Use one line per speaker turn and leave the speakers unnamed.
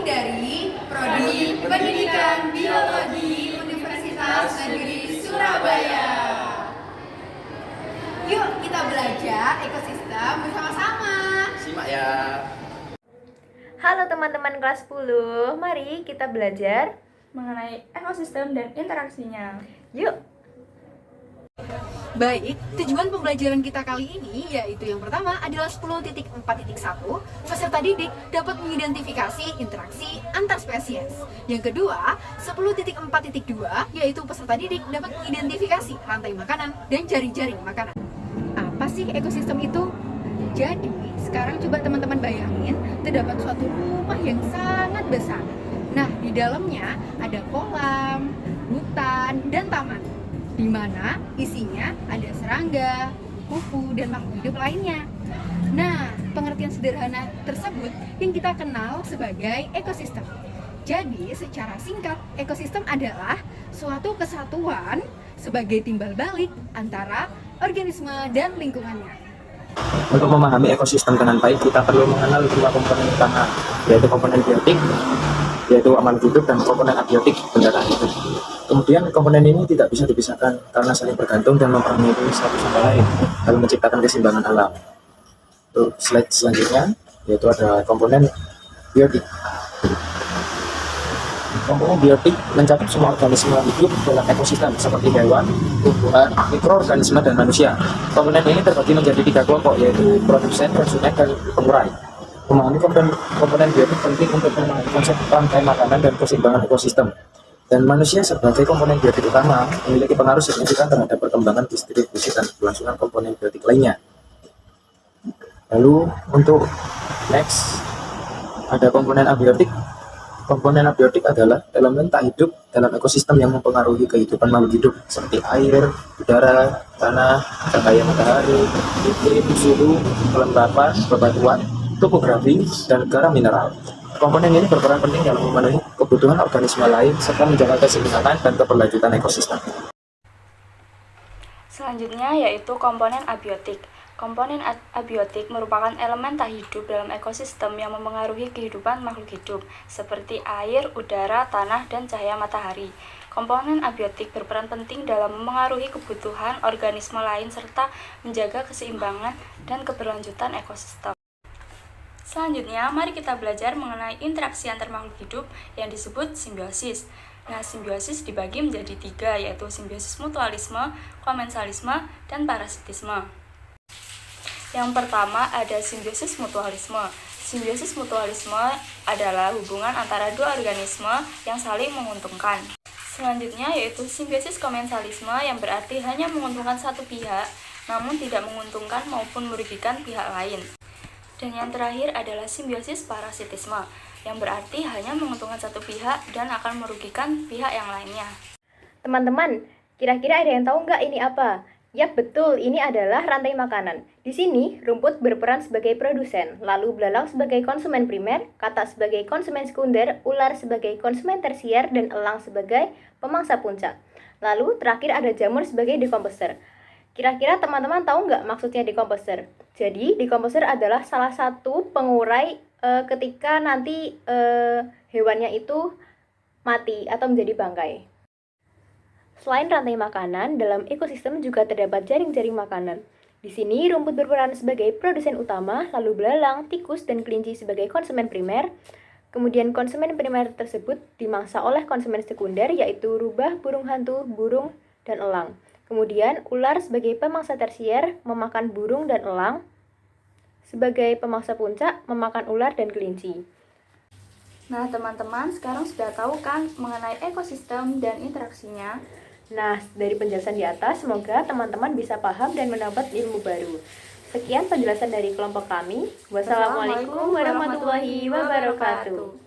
dari Prodi Pendidikan Biologi Universitas Negeri Surabaya. Yuk kita belajar ekosistem bersama-sama.
Simak ya.
Halo teman-teman kelas 10, mari kita belajar
mengenai ekosistem dan interaksinya.
Yuk!
Baik, tujuan pembelajaran kita kali ini yaitu yang pertama adalah 10.4.1 peserta didik dapat mengidentifikasi interaksi antar spesies. Yang kedua, 10.4.2 yaitu peserta didik dapat mengidentifikasi rantai makanan dan jaring-jaring makanan. Apa sih ekosistem itu? Jadi, sekarang coba teman-teman bayangin terdapat suatu rumah yang sangat besar. Nah, di dalamnya ada kolam, hutan, dan taman, di mana isinya ada serangga, kupu, dan makhluk hidup lainnya. Nah, pengertian sederhana tersebut yang kita kenal sebagai ekosistem. Jadi, secara singkat, ekosistem adalah suatu kesatuan sebagai timbal balik antara organisme dan lingkungannya.
Untuk memahami ekosistem dengan baik, kita perlu mengenal dua komponen utama, yaitu komponen biotik, yaitu makhluk hidup, dan komponen abiotik, benda tak hidup. Kemudian komponen ini tidak bisa dipisahkan karena saling bergantung dan mempengaruhi satu sama lain dalam menciptakan keseimbangan alam. Untuk slide selanjutnya, yaitu ada komponen biotik. Komponen biotik mencakup semua organisme hidup dalam ekosistem seperti hewan, tumbuhan, mikroorganisme, dan manusia. Komponen ini terbagi menjadi 3 kelompok, yaitu produsen, konsumen, dan pengurai. Memahami komponen biotik penting untuk memahami konsep rantai makanan dan keseimbangan ekosistem. Dan manusia sebagai komponen biotik utama memiliki pengaruh signifikan terhadap perkembangan, distribusi, dan keberlangsungan komponen biotik lainnya. Lalu untuk next ada komponen abiotik. Komponen abiotik adalah elemen tak hidup dalam ekosistem yang mempengaruhi kehidupan makhluk hidup seperti air, udara, tanah, cahaya matahari, iklim, suhu, kelembapan, bebatuan, topografi, dan garam mineral. Komponen ini berperan penting dalam memenuhi kebutuhan organisme lain serta menjaga keseimbangan dan keberlanjutan ekosistem.
Selanjutnya yaitu komponen abiotik. Komponen abiotik merupakan elemen tak hidup dalam ekosistem yang mempengaruhi kehidupan makhluk hidup, seperti air, udara, tanah, dan cahaya matahari. Komponen abiotik berperan penting dalam memengaruhi kebutuhan organisme lain serta menjaga keseimbangan dan keberlanjutan ekosistem. Selanjutnya, mari kita belajar mengenai interaksi antar makhluk hidup yang disebut simbiosis. Nah, simbiosis dibagi menjadi 3, yaitu simbiosis mutualisme, komensalisme, dan parasitisme. Yang pertama ada simbiosis mutualisme. Simbiosis mutualisme adalah hubungan antara dua organisme yang saling menguntungkan. Selanjutnya yaitu simbiosis komensalisme yang berarti hanya menguntungkan satu pihak, namun tidak menguntungkan maupun merugikan pihak lain. Dan yang terakhir adalah simbiosis parasitisme, yang berarti hanya menguntungkan satu pihak dan akan merugikan pihak yang lainnya.
Teman-teman, kira-kira ada yang tahu nggak ini apa? Yap, betul, ini adalah rantai makanan. Di sini, rumput berperan sebagai produsen, lalu belalang sebagai konsumen primer, katak sebagai konsumen sekunder, ular sebagai konsumen tersier, dan elang sebagai pemangsa puncak. Lalu, terakhir ada jamur sebagai dekomposer. Kira-kira teman-teman tahu nggak maksudnya dekomposer? Jadi, dekomposer adalah salah satu pengurai ketika nanti hewannya itu mati atau menjadi bangkai. Selain rantai makanan, dalam ekosistem juga terdapat jaring-jaring makanan. Di sini, rumput berperan sebagai produsen utama, lalu belalang, tikus, dan kelinci sebagai konsumen primer. Kemudian konsumen primer tersebut dimangsa oleh konsumen sekunder, yaitu rubah, burung hantu, burung, dan elang. Kemudian, ular sebagai pemangsa tersier, memakan burung dan elang. Sebagai pemangsa puncak, memakan ular dan kelinci.
Nah, teman-teman sekarang sudah tahu kan mengenai ekosistem dan interaksinya?
Nah, dari penjelasan di atas, semoga teman-teman bisa paham dan mendapat ilmu baru. Sekian penjelasan dari kelompok kami. Wassalamualaikum warahmatullahi wabarakatuh.